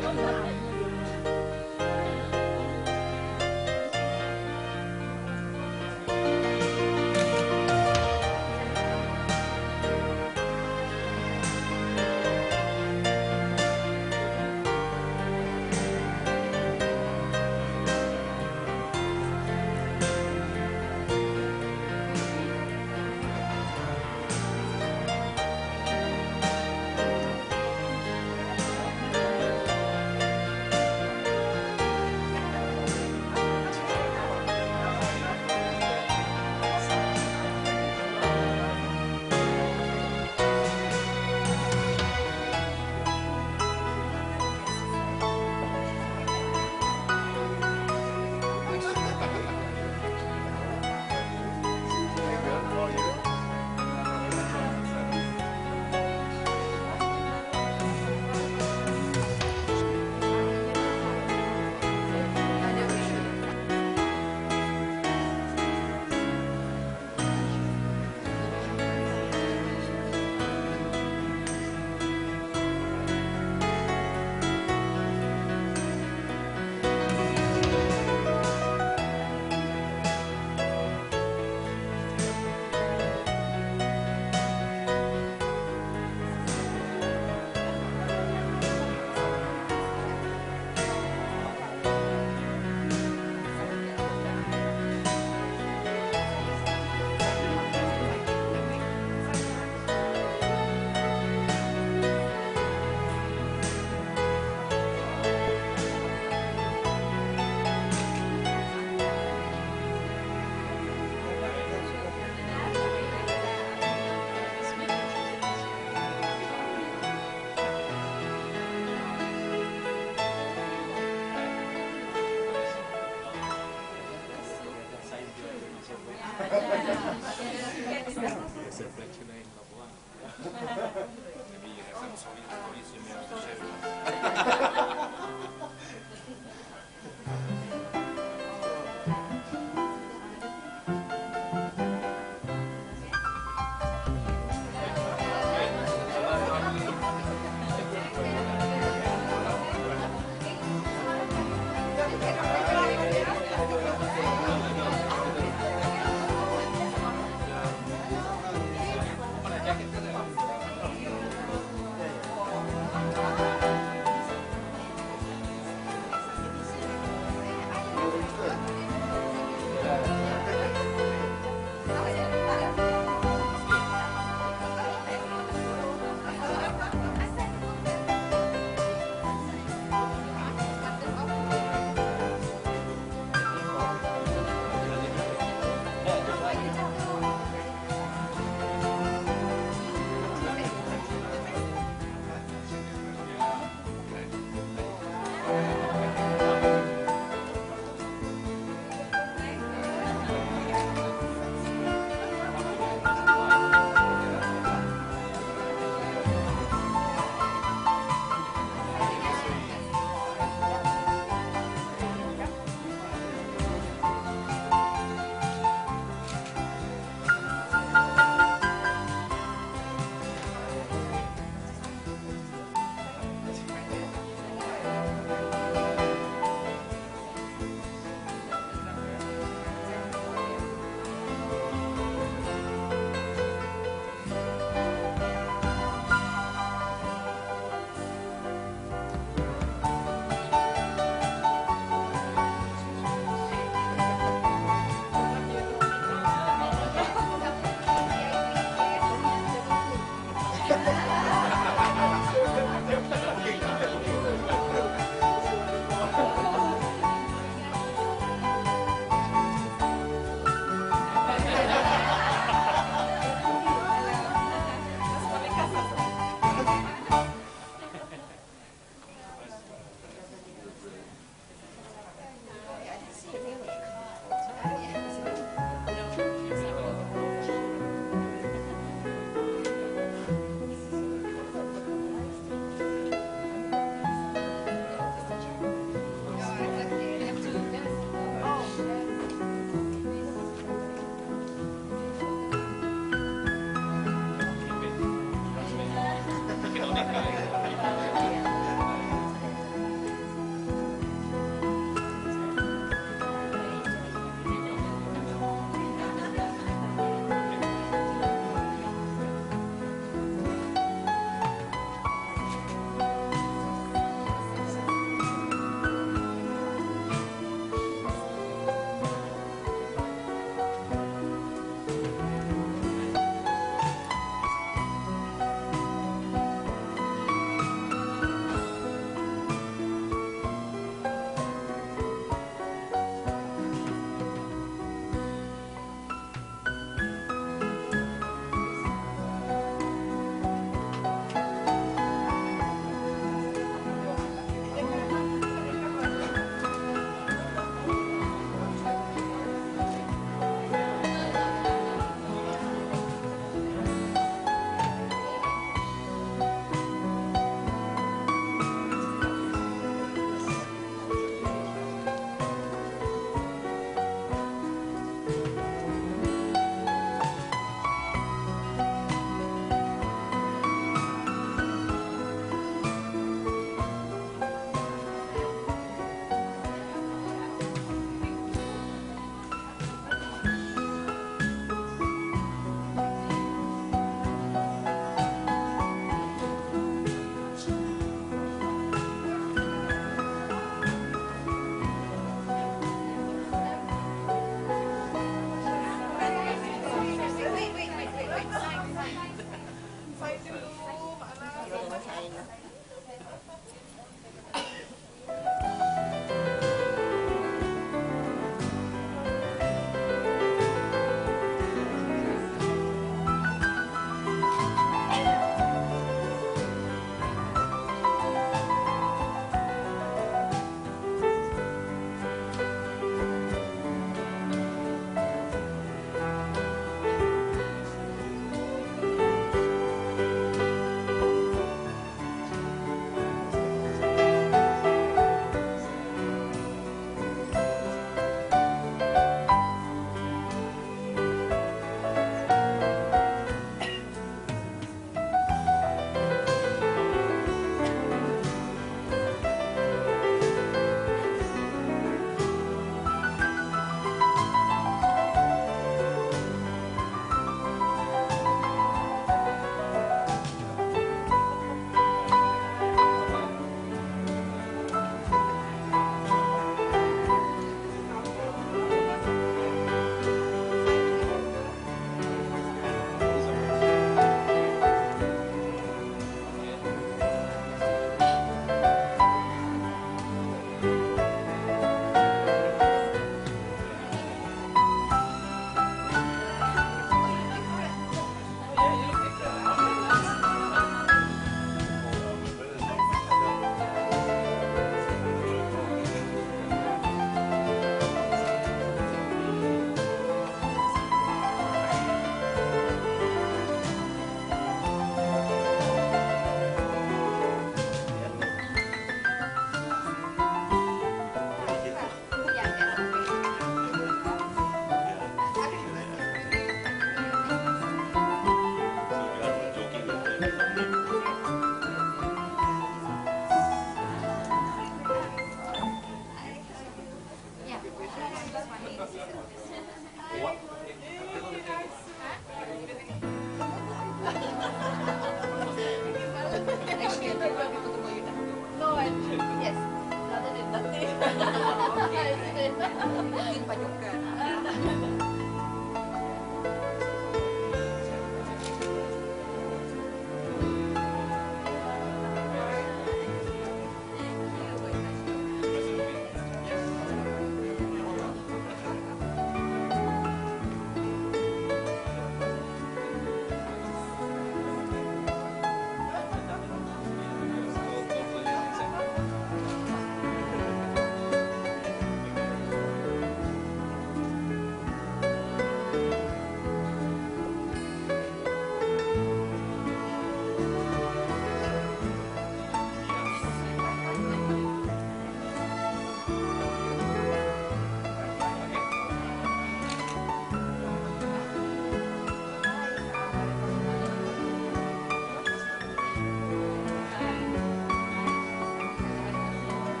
Satu lagi.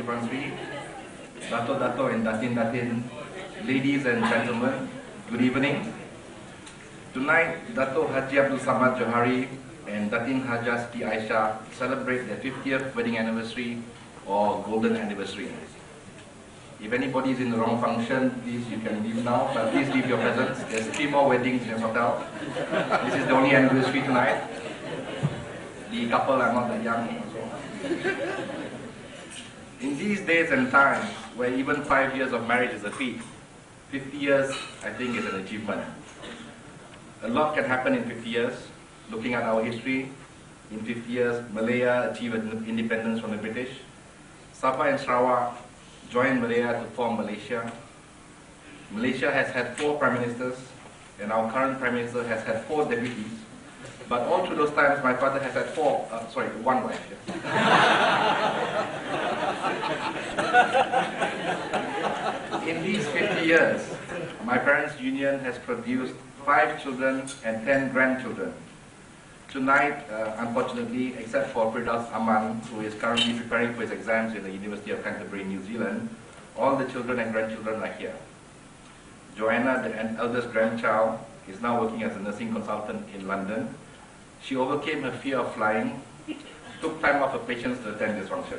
Puan Sri, Dato and Datin, ladies and gentlemen, good evening. Tonight, Dato Haji Abdul Samad Johari and Datin Haja Siti Aisyah celebrate their 50th wedding anniversary or golden anniversary. If anybody is in the wrong function, please, you can leave now, but please leave your presents. There's 3 more weddings in your hotel. This is the only anniversary tonight. The couple are not that young also. In these days and times, where even 5 years of marriage is a feat, 50 years, I think, is an achievement. A lot can happen in 50 years. Looking at our history, in 50 years, Malaya achieved independence from the British. Sabah and Sarawak joined Malaya to form Malaysia. Malaysia has had 4 prime ministers, and our current prime minister has had 4 deputies. But all through those times, my father has had 1 wife. In these 50 years, my parents' union has produced 5 children and 10 grandchildren. Tonight, unfortunately, except for Firdaus Aman, who is currently preparing for his exams in the University of Canterbury, New Zealand, all the children and grandchildren are here. Joanna, the eldest grandchild, is now working as a nursing consultant in London. She overcame her fear of flying, took time off her patients to attend this function.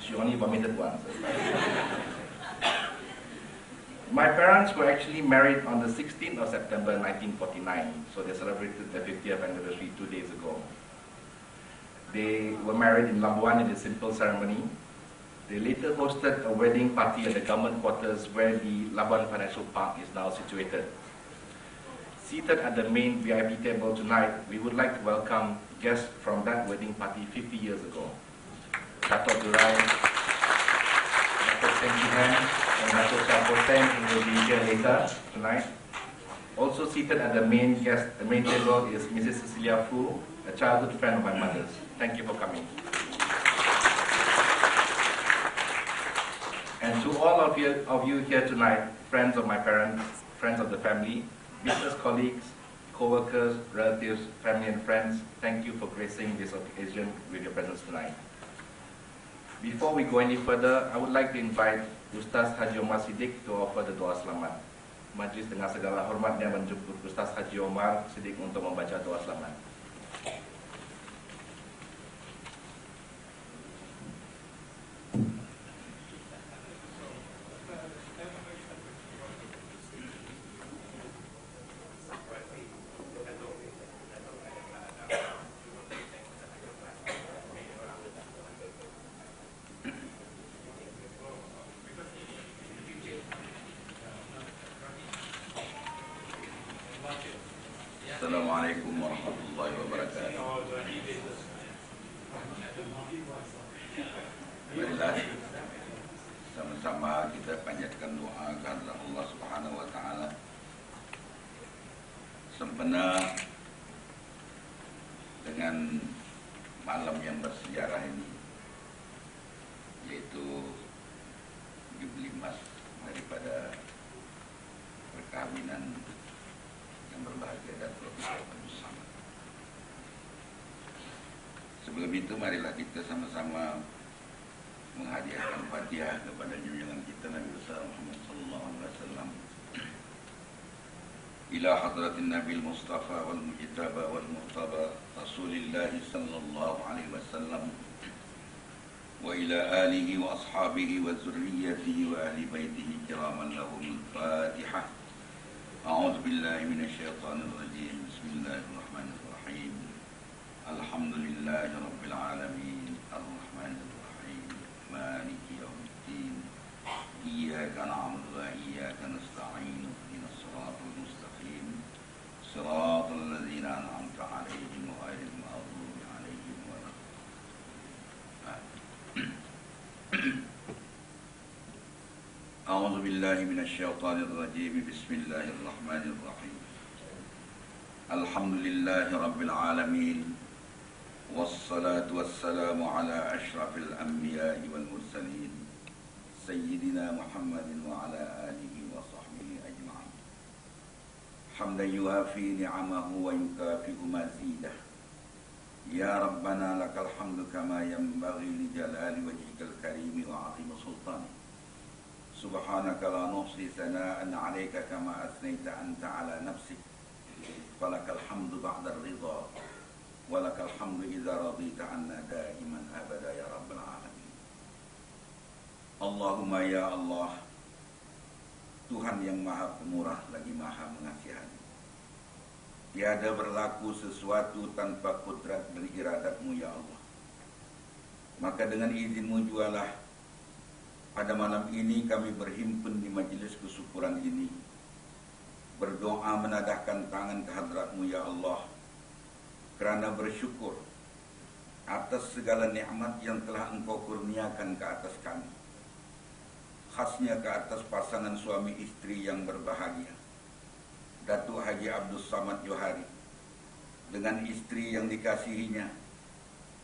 She only vomited once. My parents were actually married on the 16th of September 1949, so they celebrated their 50th anniversary 2 days ago. They were married in Labuan in a simple ceremony. They later hosted a wedding party at the government quarters where the Labuan Financial Park is now situated. Seated at the main VIP table tonight, we would like to welcome guests from that wedding party 50 years ago. Dato' Durai, Dato' Shangri, and Dato' Shangri, who will be here later tonight. Also seated at the main table is Mrs. Cecilia Fu, a childhood friend of my mother's. Thank you for coming. And to all of you here tonight, friends of my parents, friends of the family, business colleagues, co-workers, relatives, family and friends, thank you for gracing this occasion with your presence tonight. Before we go any further, I would like to invite Ustaz Haji Omar Siddiq to offer the doa selamat. Majlis dengan segala hormatnya menjemput Ustaz Haji Omar Siddiq untuk membaca doa selamat. Assalamualaikum warahmatullahi wabarakatuh. Marilah sama-sama kita panjatkan doa kepada Allah Subhanahu wa taala sempena dengan malam yang bersejarah ini, yaitu jubli emas daripada perkawinan yang berbahagia dan bersama. Sebelum itu, marilah kita sama-sama menghadiahkan Fatihah kepada junjungan kita Nabi besar Muhammad sallallahu alaihi wasallam. Ila hadratin Nabil Mustafa wal Mujtaba wal Muhtaba Rasulillah sallallahu alaihi wasallam wa ila alihi wa ashabihi wa zurriyyatihi wa ahli baitihi kiraman lahum Fatihah. أعوذ بالله من الشيطان الرجيم بسم الله الرحمن الرحيم الحمد لله رب العالمين الرحمن الرحيم مالك يوم الدين إياك نعبد وإياك نستعين اهدنا الصراط المستقيم صراط الذين أنعمت عليهم غير المغضوب عليهم ولا أعوذ بالله من الشيطان الرجيم بسم الله الرحمن الرحيم الحمد لله رب العالمين والصلاة والسلام على أشرف الأنبياء والمرسلين سيدنا محمد وعلى آله وصحبه أجمعين حمدا يوافي نعمه ويكافئ مزيده Ya Rabbana lakal hamdu kama yanbaghi li jalali wajhikal karimi wa 'azimi sultani. Subhanaka la nuhsi sana'an 'alaika kama athnayta anta 'ala nafsik. Falakal hamdu ba'da ar-ridha wa lakal hamdu idza radita 'anna da'iman abada ya rabbal alamin. Allahumma ya Allah, Tuhan yang Maha Pemurah lagi Maha Mengasihani. Tiada berlaku sesuatu tanpa kudrat dan iradatmu ya Allah. Maka dengan izinmu jualah pada malam ini kami berhimpun di majlis kesyukuran ini, berdoa menadahkan tangan ke hadratmu ya Allah, kerana bersyukur atas segala nikmat yang telah Engkau kurniakan ke atas kami, khasnya ke atas pasangan suami istri yang berbahagia, Datuk Haji Abdul Samad Johari dengan istri yang dikasihinya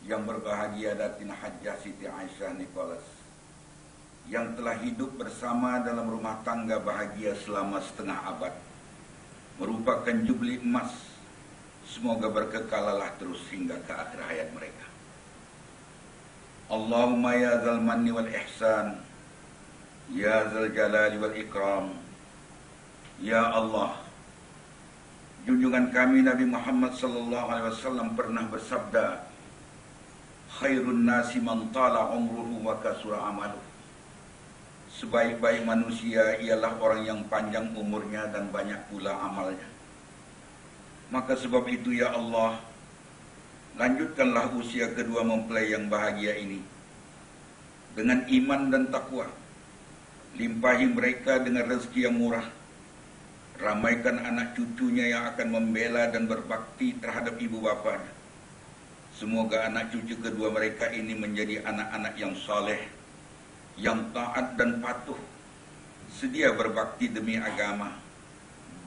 yang berbahagia Datin Hajjah Siti Aisyah Nicholas, yang telah hidup bersama dalam rumah tangga bahagia selama setengah abad, merupakan jubli emas. Semoga berkekalalah terus hingga ke akhir hayat mereka. Allahumma ya zal manni wal ihsan, ya zal jalali wal ikram. Ya Allah, junjungan kami Nabi Muhammad sallallahu alaihi wasallam pernah bersabda, khairun nasi man tala umruhu wa kasura amaluhu. Sebaik-baik manusia ialah orang yang panjang umurnya dan banyak pula amalnya. Maka sebab itu ya Allah, lanjutkanlah usia kedua mempelai yang bahagia ini dengan iman dan takwa. Limpahi mereka dengan rezeki yang murah. Ramaikan anak cucunya yang akan membela dan berbakti terhadap ibu bapanya. Semoga anak cucu kedua mereka ini menjadi anak-anak yang saleh, yang taat dan patuh, sedia berbakti demi agama,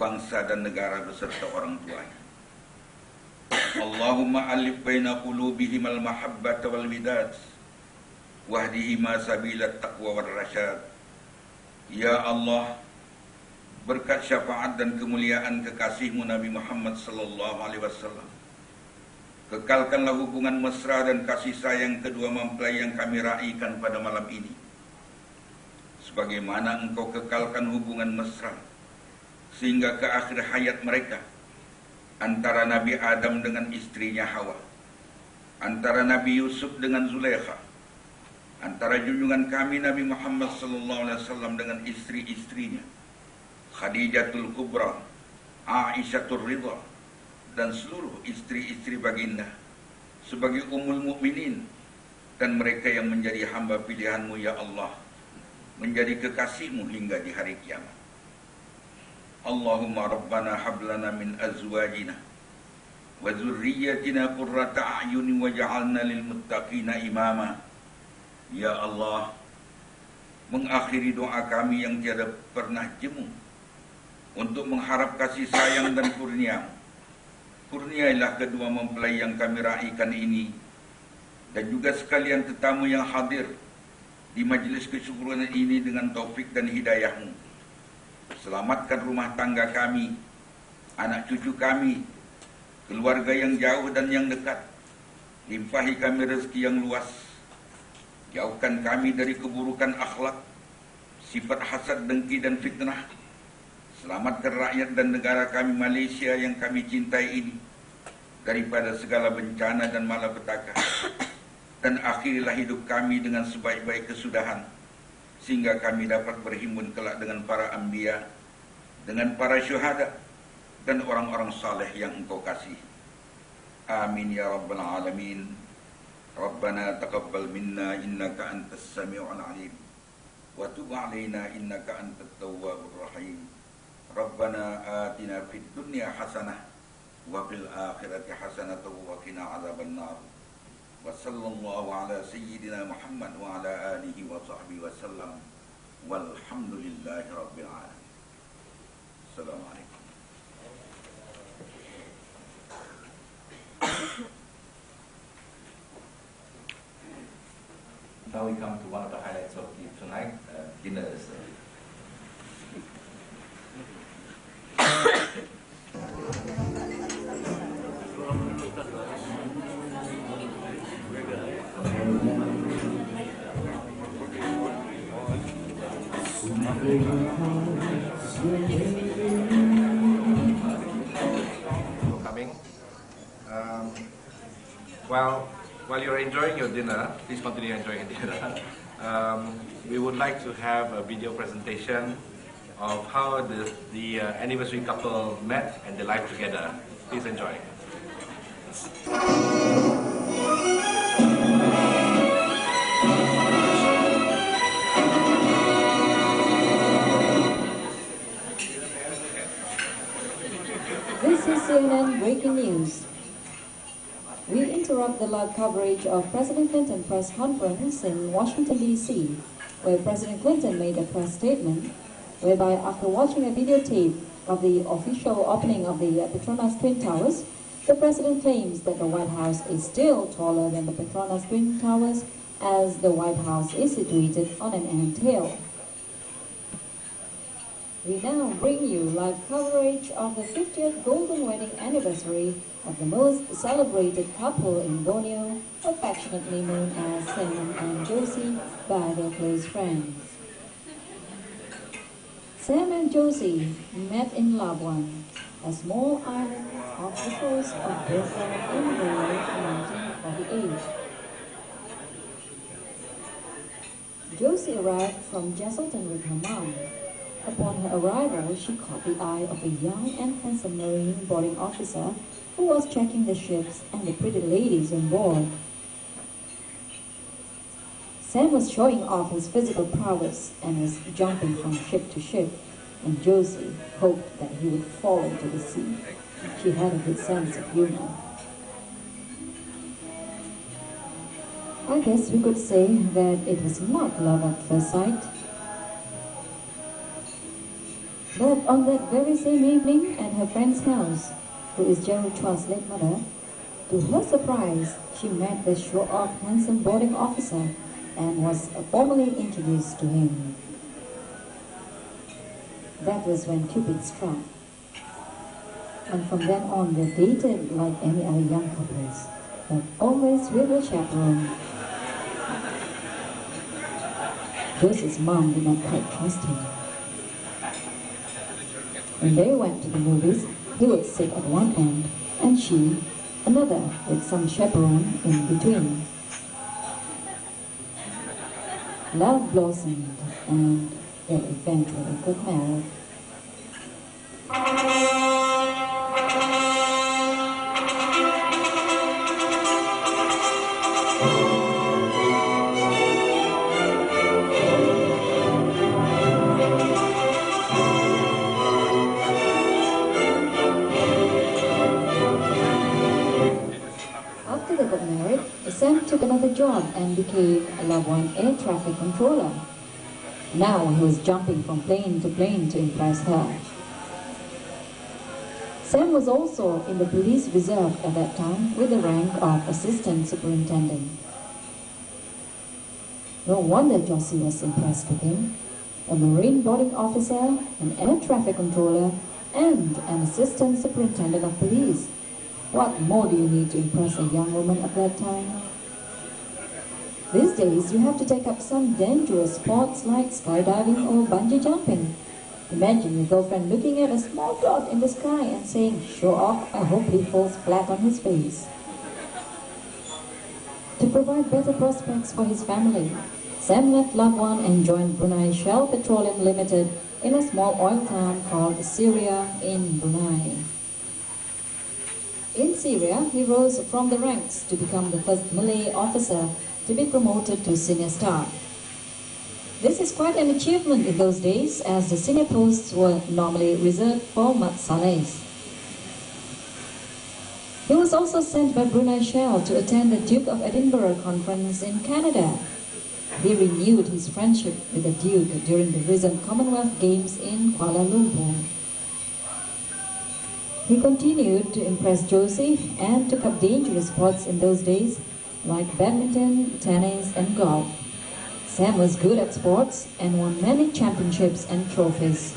bangsa dan negara beserta orang tuanya. Allahumma alif baina qulubihim al-mahabbata wal widad, wahdihima sabilat taqwa wal rasyad. Ya Allah, berkat syafaat dan kemuliaan kekasihmu Nabi Muhammad sallallahu alaihi wasallam, kekalkanlah hubungan mesra dan kasih sayang kedua mempelai yang kami raikan pada malam ini, sebagaimana Engkau kekalkan hubungan mesra sehingga ke akhir hayat mereka, antara Nabi Adam dengan istrinya Hawa, antara Nabi Yusuf dengan Zulaikha, antara junjungan kami Nabi Muhammad sallallahu alaihi wasallam dengan istri-istrinya Khadijatul Kubra, Aisyatul Ridha, dan seluruh istri-istri baginda sebagai ummul mukminin, dan mereka yang menjadi hamba pilihanmu ya Allah, menjadi kekasihmu hingga di hari kiamat. Allahumma Rabbana hablana min azwajina wa dzurriyyatina qurrata a'yunin waj'alna lil muttaqina imama. Ya Allah, mengakhiri doa kami yang tiada pernah jemu untuk mengharap kasih sayang dan kurnia. Kurniailah kedua mempelai yang kami raikan ini, dan juga sekalian tetamu yang hadir di majlis kesyukuran ini dengan taufik dan hidayahmu. Selamatkan rumah tangga kami, anak cucu kami, keluarga yang jauh dan yang dekat. Limpahi kami rezeki yang luas. Jauhkan kami dari keburukan akhlak, sifat hasad, dengki dan fitnah. Selamatkan rakyat dan negara kami Malaysia yang kami cintai ini daripada segala bencana dan malapetaka. Dan akhirilah hidup kami dengan sebaik-baik kesudahan, sehingga kami dapat berhimpun kelak dengan para anbiya, dengan para syuhada, dan orang-orang saleh yang Engkau kasih. Amin ya rabbal alamin. Rabbana taqabbal minna innaka antas sami'ul alim, wa tub alaina innaka antat tawwabur rahim. Rabbana atina fid dunya hasanah wa fil akhirati hasanah wa qina adzaban nar. Wa sallallahu ala sayyidina Muhammad wa ala alihi wa sahbihi wa sallam. Walhamdulillahi rabbil alamin. Assalamualaikum. Now we come to one of the highlights of tonight, dinners. For coming. While you're enjoying your dinner, please continue enjoying your dinner. We would like to have a video presentation of how the anniversary couple met and they live together. Please enjoy. This is CNN Breaking News. We interrupt the live coverage of President Clinton press conference in Washington, D.C., where President Clinton made a press statement whereby after watching a videotape of the official opening of the Petronas Twin Towers, the President claims that the White House is still taller than the Petronas Twin Towers as the White House is situated on an ant hill. We now bring you live coverage of the 50th Golden Wedding Anniversary of the most celebrated couple in Borneo, affectionately known as Sam and Josie by their close friends. Sam and Josie met in Labuan, a small island off the coast of Brazil in the year 1948. Josie arrived from Jesselton with her mom. Upon her arrival, she caught the eye of a young and handsome marine boarding officer who was checking the ships and the pretty ladies on board. Sam was showing off his physical prowess and was jumping from ship to ship, and Josie hoped that he would fall into the sea. She had a good sense of humor. I guess we could say that it was not love at first sight. But on that very same evening at her friend's house, who is Gerald Chua's late mother, to her surprise, she met the show-off handsome boarding officer and was formally introduced to him. That was when Cupid struck. And from then on, they dated like any other young couples, but always with a chaperone. Josie's mom did not quite trust him. When they went to the movies, he would sit at one end, and she, another, with some chaperone in between. Love blossomed, and they eventually got married. Sam took another job and became a Labuan air traffic controller. Now he was jumping from plane to plane to impress her. Sam was also in the police reserve at that time with the rank of assistant superintendent. No wonder Josie was impressed with him. A marine boarding officer, an air traffic controller, and an assistant superintendent of police. What more do you need to impress a young woman at that time? These days, you have to take up some dangerous sports like skydiving or bungee jumping. Imagine your girlfriend looking at a small dot in the sky and saying, "Show off, I hope he falls flat on his face." To provide better prospects for his family, Sam left Labuan and joined Brunei Shell Petroleum Limited in a small oil town called Syria in Brunei. In Syria, he rose from the ranks to become the first Malay officer to be promoted to senior staff. This is quite an achievement in those days, as the senior posts were normally reserved for Mat Salehs. He was also sent by Brunei Shell to attend the Duke of Edinburgh conference in Canada. He renewed his friendship with the Duke during the recent Commonwealth Games in Kuala Lumpur. He continued to impress Josie and took up dangerous sports in those days, like badminton, tennis, and golf. Sam was good at sports and won many championships and trophies.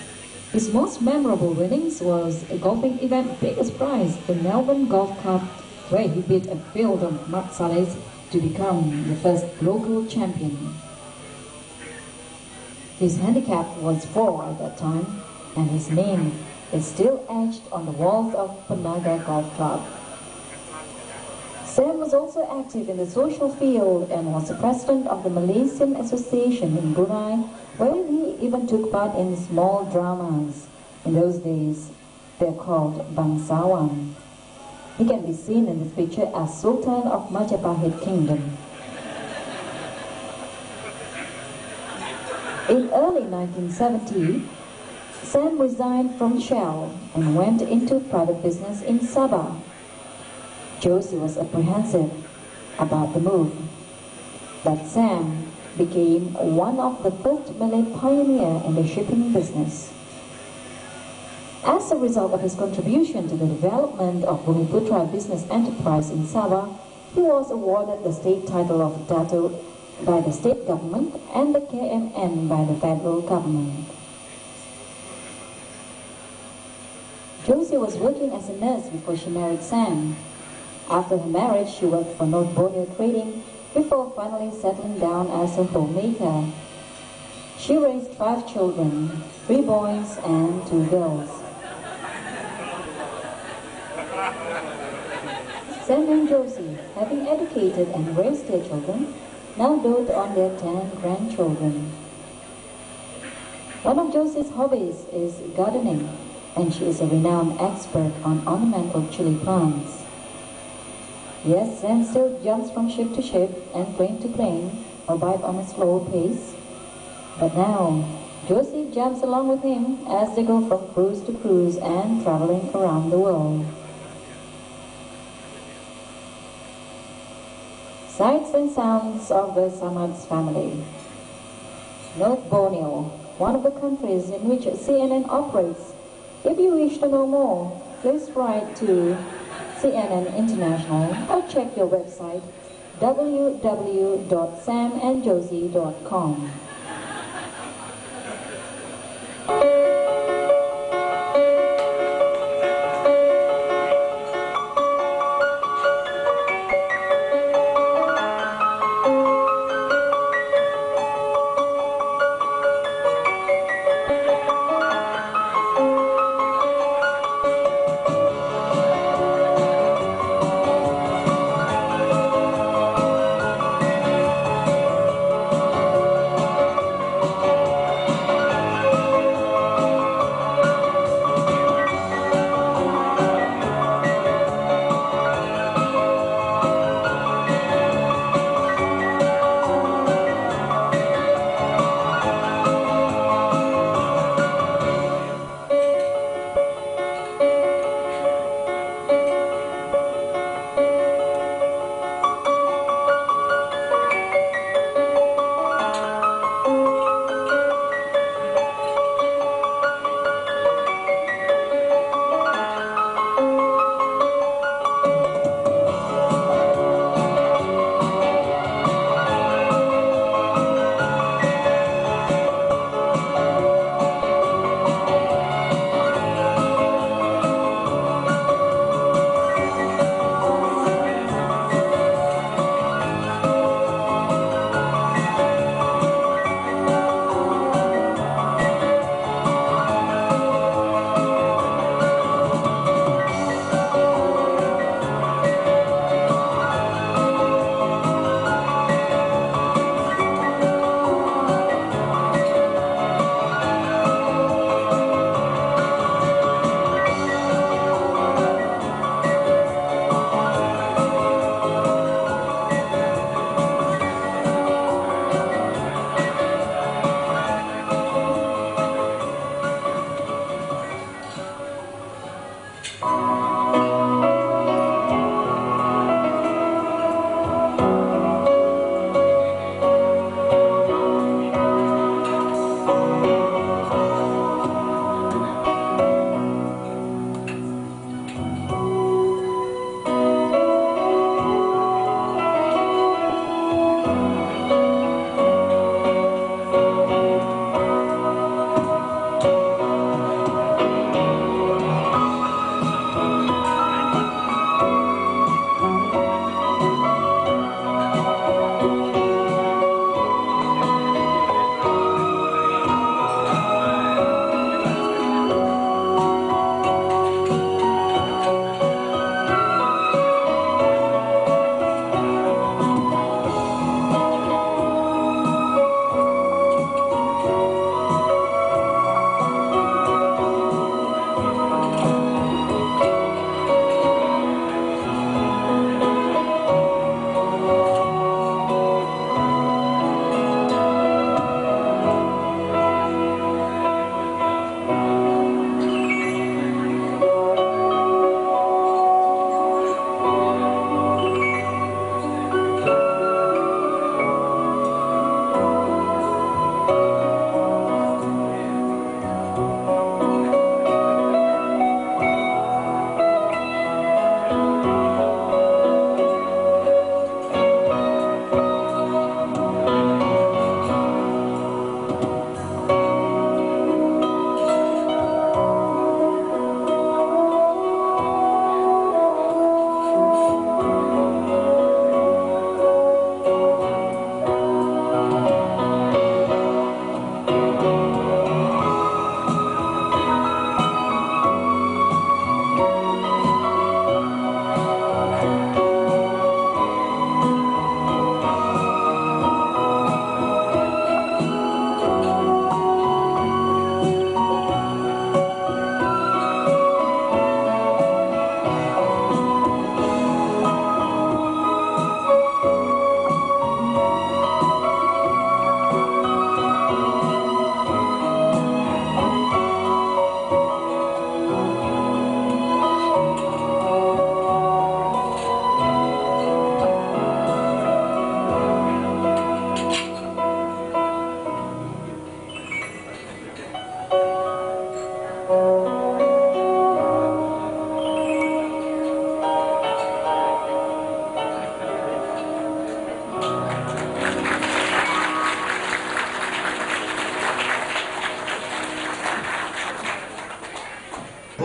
His most memorable winnings was a golfing event biggest prize, the Melbourne Golf Cup, where he beat a field of Mat Salehs to become the first local champion. His handicap was 4 at that time, and his name is still etched on the walls of Penaga Golf Club. Sam was also active in the social field and was the president of the Malaysian Association in Brunei, where he even took part in small dramas. In those days, they're called bangsawan. He can be seen in this picture as Sultan of Majapahit Kingdom. In early 1970, Sam resigned from Shell and went into private business in Sabah. Josie was apprehensive about the move, but Sam became one of the first Malay pioneers in the shipping business. As a result of his contribution to the development of Bumiputra business enterprise in Sabah, he was awarded the state title of Dato by the state government and the KMN by the federal government. Josie was working as a nurse before she married Sam. After her marriage, she worked for North Borneo Trading before finally settling down as a homemaker. She raised 5 children, 3 boys and 2 girls. Sam and Josie, having educated and raised their children, now dote on their 10 grandchildren. One of Josie's hobbies is gardening, and she is a renowned expert on ornamental chili plants. Yes, Sam still jumps from ship to ship and plane to plane, albeit on a slow pace. But now, Josie jumps along with him as they go from cruise to cruise and traveling around the world. Sights and sounds of the Samad's family. North Borneo, one of the countries in which CNN operates. If you wish to know more, please write to CNN International or check your website www.samandjosie.com.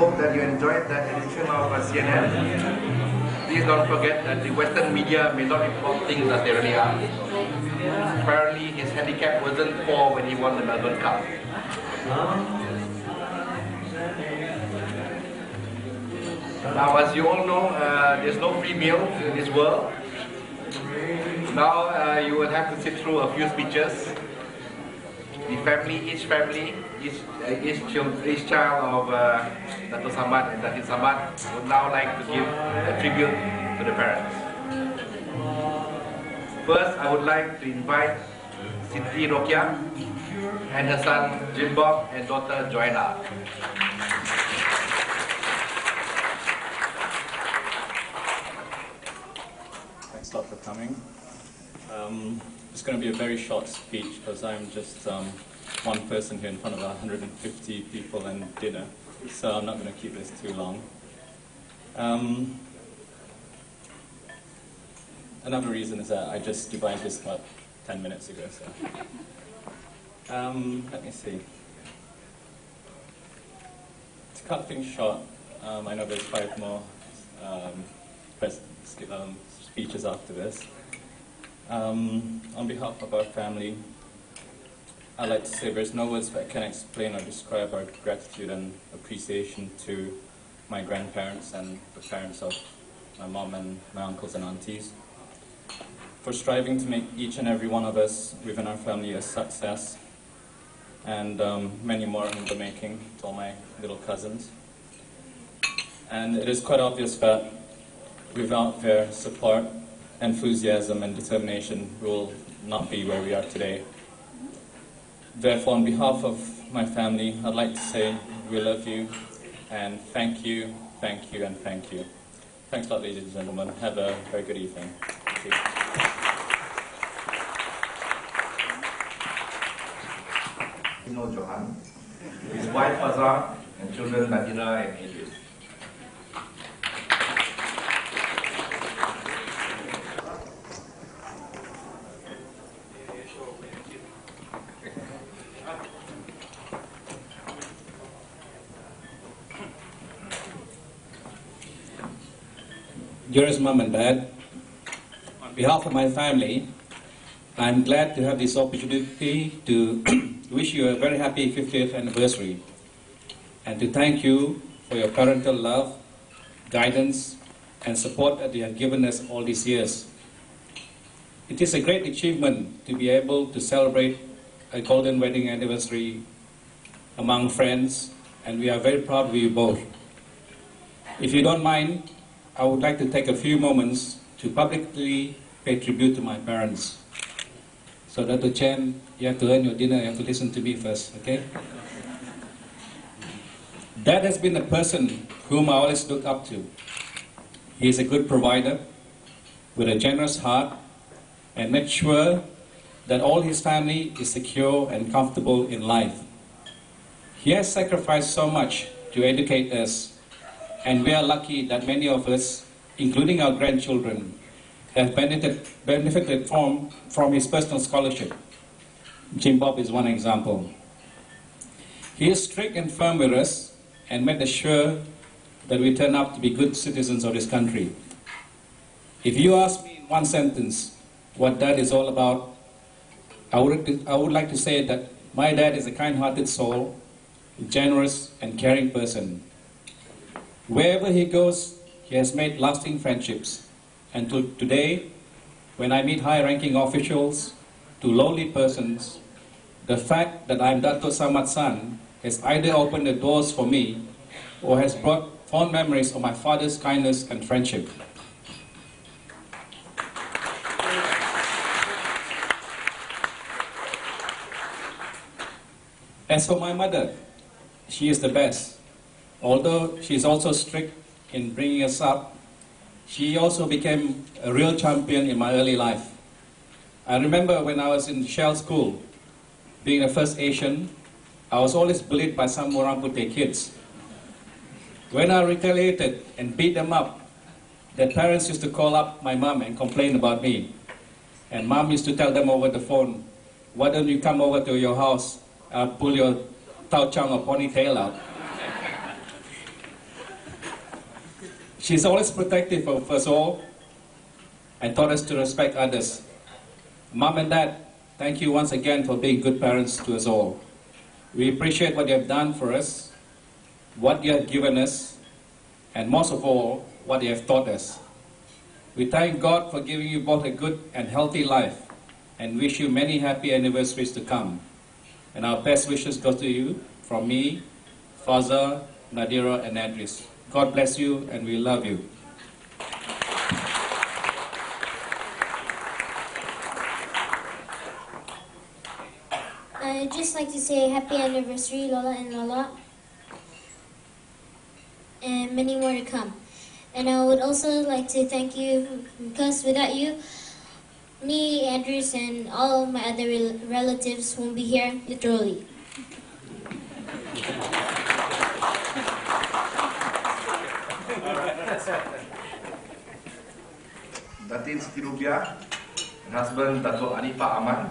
hope that you enjoyed that edition of CNN. Please don't forget that the Western media may not report things as they really are. Apparently his handicap wasn't 4 when he won the Melbourne Cup. Now, as you all know, there's no free meal in this world. Now you will have to sit through a few speeches. Each child of Dato' Samad and Datin Samad would now like to give a tribute to the parents. First, I would like to invite Siti Rokia and her son Jim Bob and daughter Joanna. Thanks a lot for coming. It's going to be a very short speech because I'm just one person here in front of 150 people and dinner, so I'm not going to keep this too long. Another reason is that I just devised this about 10 minutes ago. So, let me see. To cut things short, I know there's 5 more speeches after this. On behalf of our family, I'd like to say there's no words that can explain or describe our gratitude and appreciation to my grandparents and the parents of my mom and my uncles and aunties for striving to make each and every one of us within our family a success, and many more in the making, to all my little cousins. And it is quite obvious that without their support, enthusiasm and determination, we will not be where we are today. Therefore, on behalf of my family, I'd like to say we love you and thank you, thank you, and thank you. Thanks a lot, ladies and gentlemen. Have a very good evening. Thank you. Johan, his wife Azhar, and children Nadira and Idris. Dearest Mom and Dad, on behalf of my family, I'm glad to have this opportunity to wish you a very happy 50th anniversary and to thank you for your parental love, guidance, and support that you have given us all these years. It is a great achievement to be able to celebrate a golden wedding anniversary among friends, and we are very proud of you both. If you don't mind, I would like to take a few moments to publicly pay tribute to my parents. So Dr. Chen, you have to earn your dinner, you have to listen to me first, okay? Dad has been a person whom I always look up to. He is a good provider with a generous heart and makes sure that all his family is secure and comfortable in life. He has sacrificed so much to educate us, and we are lucky that many of us, including our grandchildren, have benefited from his personal scholarship. Jim Bob is one example. He is strict and firm with us and made sure that we turn out to be good citizens of this country. If you ask me in one sentence what Dad is all about, I would like to say that my dad is a kind-hearted soul, a generous and caring person. Wherever he goes, he has made lasting friendships. And today, when I meet high-ranking officials to lowly persons, the fact that I'm Dato' Samad's son has either opened the doors for me or has brought fond memories of my father's kindness and friendship. As for my mother, she is the best. Although she is also strict in bringing us up, she also became a real champion in my early life. I remember when I was in Shell School, being the first Asian, I was always bullied by some orang putih kids. When I retaliated and beat them up, their parents used to call up my mom and complain about me. And mom used to tell them over the phone, "Why don't you come over to your house? I'll pull your tau chang or ponytail out." She's always protective of us all and taught us to respect others. Mom and Dad, thank you once again for being good parents to us all. We appreciate what you have done for us, what you have given us, and most of all, what you have taught us. We thank God for giving you both a good and healthy life and wish you many happy anniversaries to come. And our best wishes go to you from me, Faza, Nadira, and Andres. God bless you, and we love you. I'd just like to say happy anniversary, Lola and Lola, and many more to come. And I would also like to thank you, because without you, me, Andrews, and all my other relatives won't be here, literally. Datin Siti Rubiah, and husband Dato' Anifa Aman,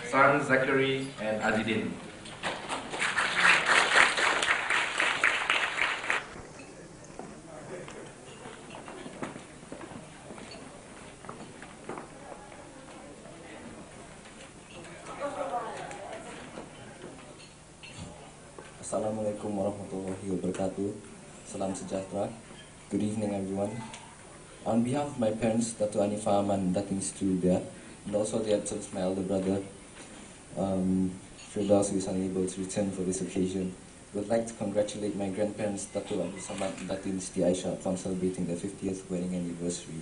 son Zachary and Azidin. Assalamualaikum warahmatullahi wabarakatuh. Salam sejahtera. Good evening, everyone. On behalf of my parents, Dato' Anifa Aman, Datin Siti Rubiah, and also the absence of my elder brother, Firdaus, who is unable to return for this occasion, I would like to congratulate my grandparents, Dato' Abdul Samad and Datin Siti Aisha, upon celebrating their 50th wedding anniversary.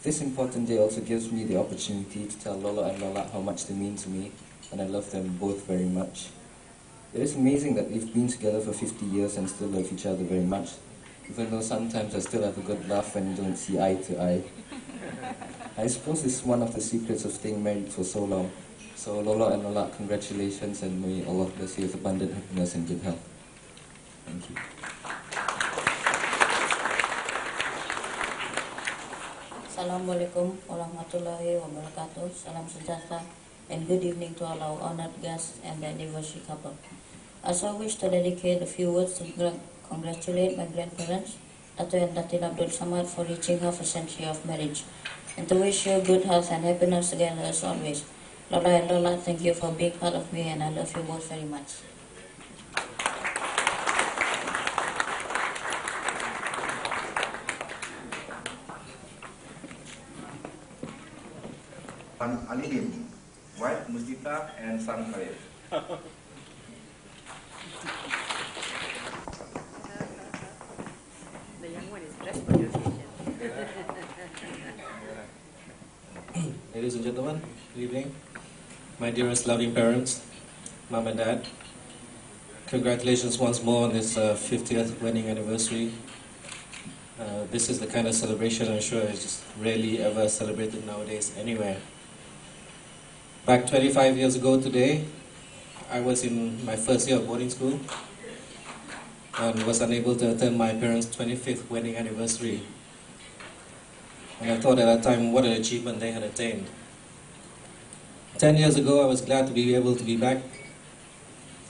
This important day also gives me the opportunity to tell Lola and Lola how much they mean to me, and I love them both very much. It is amazing that we've been together for 50 years and still love each other very much, even though sometimes I still have a good laugh when we don't see eye to eye. I suppose this is one of the secrets of staying married for so long. So Lola and Lola, congratulations, and may Allah bless you with abundant happiness and good health. Thank you. Assalamualaikum warahmatullahi wabarakatuh. Salam sejahtera and good evening to all our honored guests and the anniversary couple. I also wish to dedicate a few words to congratulate my grandparents, Dato' and Datin Abdul Samad, for reaching half a century of marriage, and to wish you good health and happiness together as always. Lola and Lola, thank you for being part of me, and I love you both very much. Son Alidim, wife Mustita, and son Khalif. The young one is dressed for the occasion. Ladies and gentlemen, good evening. My dearest loving parents, Mom and Dad, congratulations once more on this 50th wedding anniversary. This is the kind of celebration I'm sure is just rarely ever celebrated nowadays anywhere. Back 25 years ago today, I was in my first year of boarding school and was unable to attend my parents' 25th wedding anniversary. And I thought at that time what an achievement they had attained. 10 years ago, I was glad to be able to be back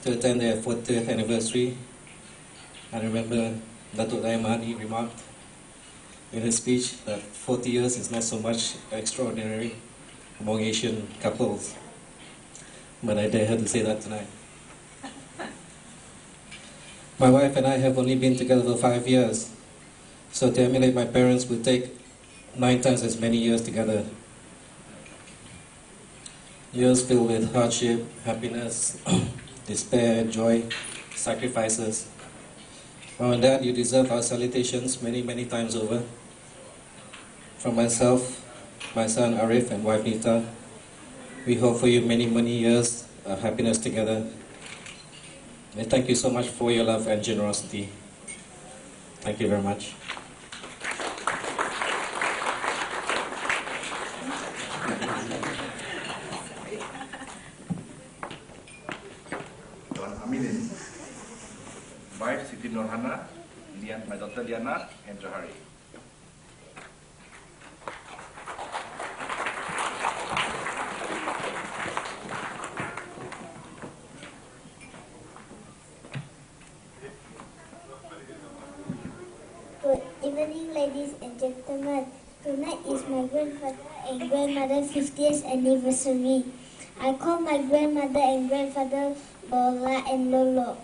to attend their 40th anniversary. I remember Dato' Mahdi remarked in his speech that 40 years is not so much extraordinary among Asian couples. But I dare to say that tonight. My wife and I have only been together for 5 years, so to emulate my parents would take 9 times as many years together. Years filled with hardship, happiness, despair, joy, sacrifices. Mom and Dad, you deserve our salutations many, many times over. From myself, my son Arif, and wife Nita, we hope for you many, many years of happiness together. And thank you so much for your love and generosity. Thank you very much. Aminin, wife Siti Nurhana, my daughter Liana, and Johari. Good evening, evening, ladies and gentlemen. Tonight is my grandfather and grandmother's 50th anniversary. I call my grandmother and grandfather Lola and Lolo.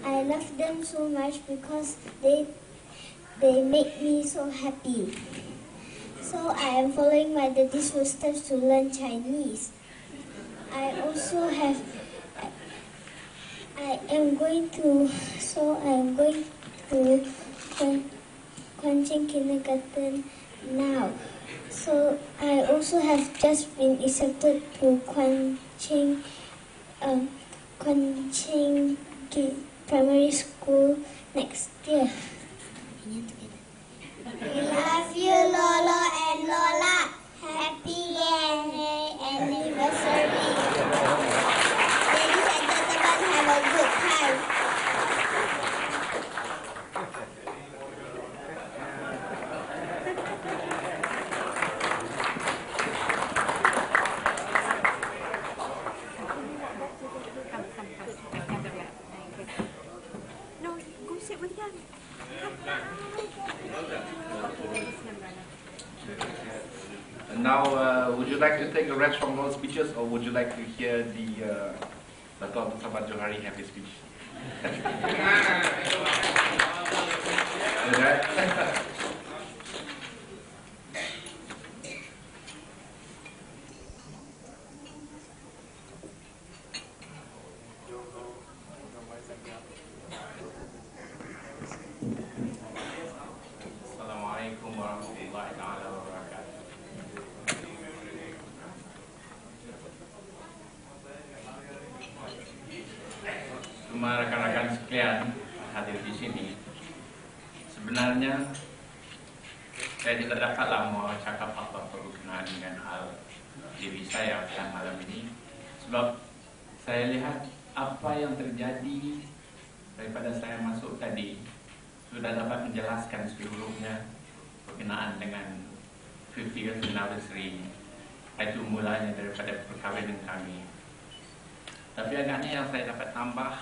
I love them so much because they make me so happy. So I am following my daddy's footsteps to learn Chinese. I am going to Tanjung kindergarten now. So I also have just been accepted to Tanjung primary school next year. We love you, Lolo and Lola. Happy anniversary. Ladies and gentlemen, have a good time. No, go sit with them. And now, would you like to take a rest from those speeches, or would you like to hear the Dato' Abdul Samad Johari have his speech? Okay. Assalamualaikum warahmatullahi wabarakatuh. Semua rekan-rekan sekalian hadir di sini. Sebenarnya saya tidak dapat lama cakap apa berkenaan dengan hal diri saya pada malam ini, sebab saya lihat apa yang terjadi daripada saya masuk tadi sudah dapat menjelaskan seluruhnya berkenaan dengan 50th anniversary, itu mulanya daripada perkahwinan kami. Tapi agaknya yang saya dapat tambah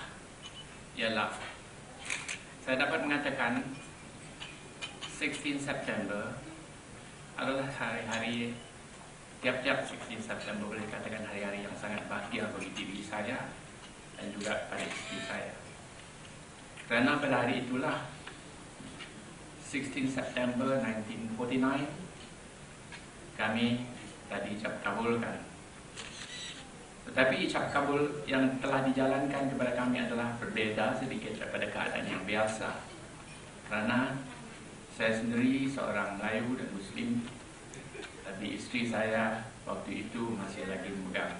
ialah saya dapat mengatakan 16 September adalah hari-hari, tiap-tiap 16 September boleh katakan hari-hari yang sangat bahagia bagi diri saya dan juga pada isteri saya. Kerana pada hari itulah 16 September 1949 kami tadi icap kabulkan. Tetapi icap kabul yang telah dijalankan kepada kami adalah berbeza sedikit daripada keadaan yang biasa. Kerana saya sendiri seorang Melayu dan Muslim, tapi isteri saya waktu itu masih lagi memegang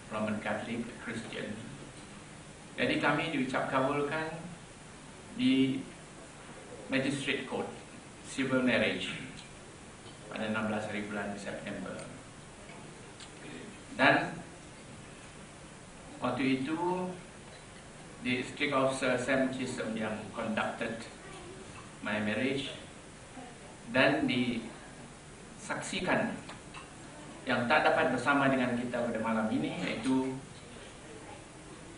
Roman Catholic Christian. Jadi kami diucap kabulkan di Magistrate Court Civil Marriage pada 16 hari bulan September. Dan waktu itu the District Officer Sam Chisholm yang conducted my marriage, dan disaksikan yang tak dapat bersama dengan kita pada malam ini, iaitu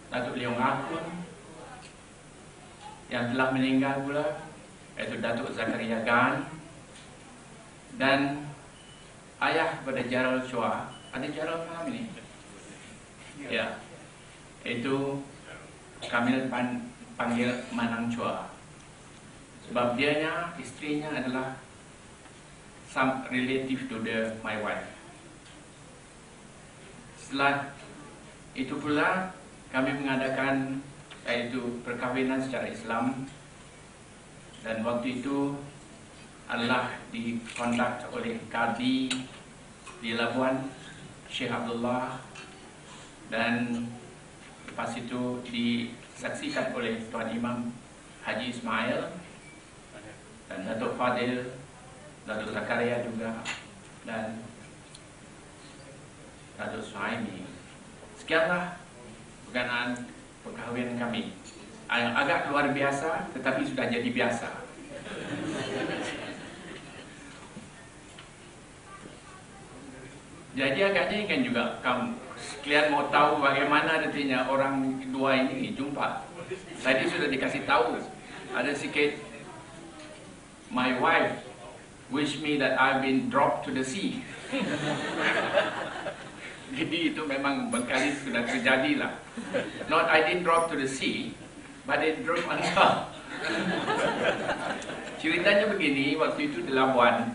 Datuk Leong Akun yang telah meninggal pula, iaitu Datuk Zakaria Gan, dan ayah pada Gerald Chua. Ada Gerald faham ini? Ya, itu kami panggil Manang Chua, sebab dianya, istrinya adalah some relative to my wife. Setelah itu pula kami mengadakan iaitu perkahwinan secara Islam, dan waktu itu adalah dikondak oleh Kadi di Labuan, Syekh Abdullah, dan lepas itu disaksikan oleh Tuan Imam Haji Ismail dan Datuk Fadil, Datuk Zakaria juga, dan Datuk Suhaimi. Sekianlah berkenaan perkahwinan kami yang agak luar biasa, tetapi sudah jadi biasa. Jadi agaknya kan juga kalian mau tahu bagaimana nantinya orang dua ini jumpa. Tadi sudah dikasih tahu, ada sikit my wife wished me that I've been dropped to the sea. Jadi itu memang berkali sudah terjadi lah. Not I didn't drop to the sea, but they dropped myself. Ceritanya begini, waktu itu di Labuan,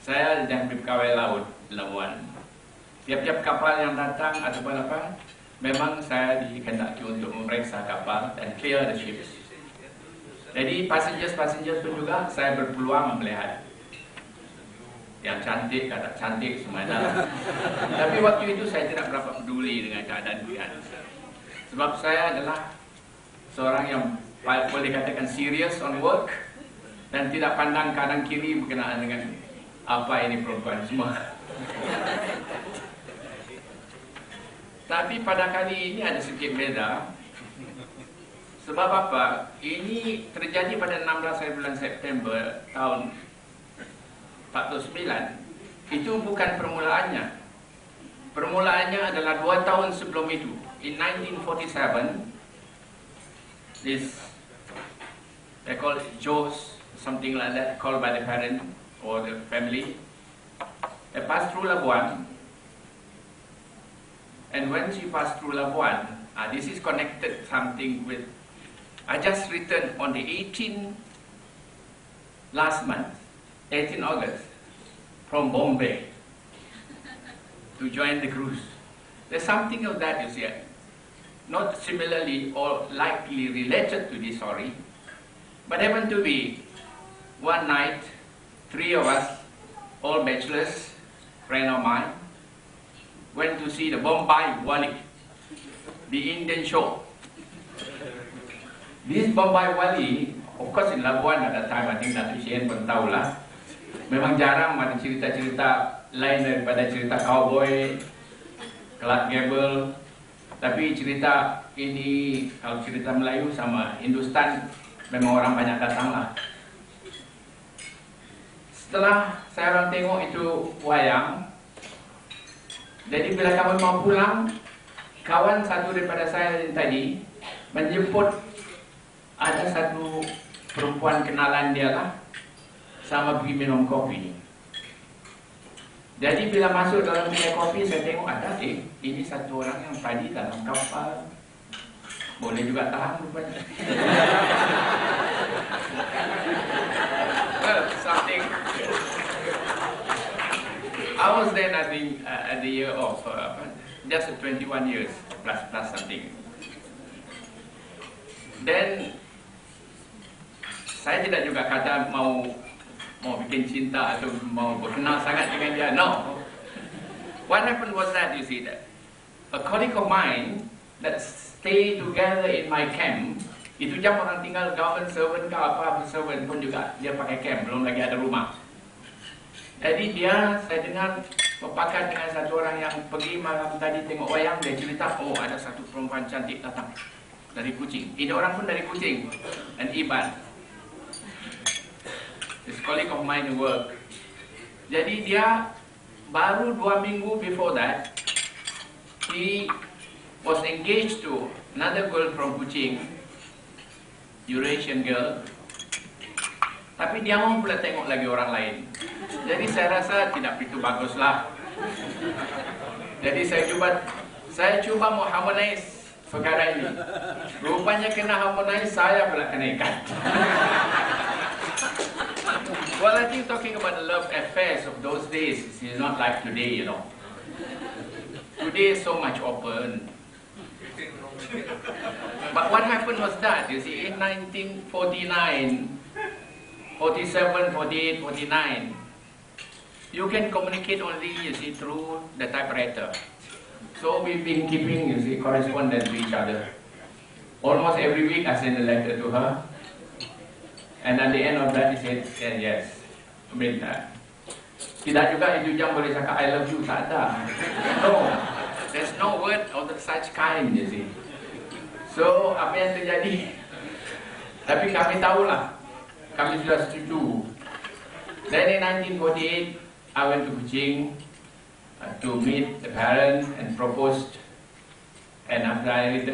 saya sedang berpegawai laut di Labuan. Tiap-tiap kapal yang datang ataupun apa, memang saya dikehendaki untuk memeriksa kapal dan clear the ships. Jadi passengers pun juga saya berpeluang melihat. Yang cantik, tak cantik semua dah. Tapi waktu itu saya tidak berapa peduli dengan keadaan dia. Sebab saya adalah seorang yang boleh katakan serious on work dan tidak pandang kanan kiri berkenaan dengan apa ini perempuan semua. Tapi pada kali ini ada sedikit beza. Sebab apa? Ini terjadi pada 16 bulan September tahun 49. Itu bukan permulaannya. Permulaannya adalah 2 tahun sebelum itu. In 1947, this they call it Josie, something like that, called by the parent or the family. They passed through Labuan, and when she passed through Labuan, this is connected something with. I just returned on the 18th last month, 18 August, from Bombay to join the cruise. There's something of that, you see, not similarly or likely related to this story, but happened to be one night, 3 of us, all bachelors, friend of mine, went to see the Bombay Wali, the Indian show. This Bombay Wali, of course in Labuan at that time, I think Datuk Shane pun tahulah, memang jarang ada cerita-cerita lain daripada cerita cowboy, Clark Gable. Tapi cerita ini, kalau cerita Melayu sama Hindustan, memang orang banyak datang lah. Setelah saya orang tengok itu wayang, jadi bila kawan mau pulang, kawan satu daripada saya tadi menjemput ada satu perempuan kenalan dia lah, sama pergi minum kopi. Jadi bila masuk dalam kedai kopi, saya tengok ada ini satu orang yang tadi dalam kapal, boleh juga tahan rupanya. Well, something. I was then I think at the year of just 21 years plus something. Then saya tidak juga kata mau bikin cinta atau mau berkenal sangat dengan dia. No. What happened was that, you see, that a colleague of mine that stay together in my camp, itu jam orang tinggal government servant ke apa servant pun juga dia pakai camp, belum lagi ada rumah. Jadi saya dengar berpakat dengan satu orang yang pergi malam tadi tengok wayang, dia cerita, oh ada satu perempuan cantik datang dari Kuching. Ini orang pun dari Kuching, dan Iban. This colleague of mine who work. Jadi dia baru 2 minggu before that, he was engaged to another girl from Kuching, Eurasian girl. Tapi dia mau pula tengok lagi orang lain. Jadi saya rasa tidak begitu baguslah. Jadi saya cuba mau harmonize perkara ini. Rupanya kena harmonize, saya pula kena ikat. Well, I think talking about the love affairs of those days is not like today, you know. Today is so much open. But what happened was that, you see, in 1949, 47, 48, 49, you can communicate only, you see, through the typewriter. So we've been keeping, you see, correspondence with each other. Almost every week I send a letter to her. And at the end of that, he said, yes. I mean, tidak juga itu jam boleh cakap I love you, tak ada. No, there's no word of such kind, you see. So, apa yang terjadi? Tapi kami tahulah, kami sudah setuju. Then in 1948, I went to Kuching to meet the parents and proposed. And after I returned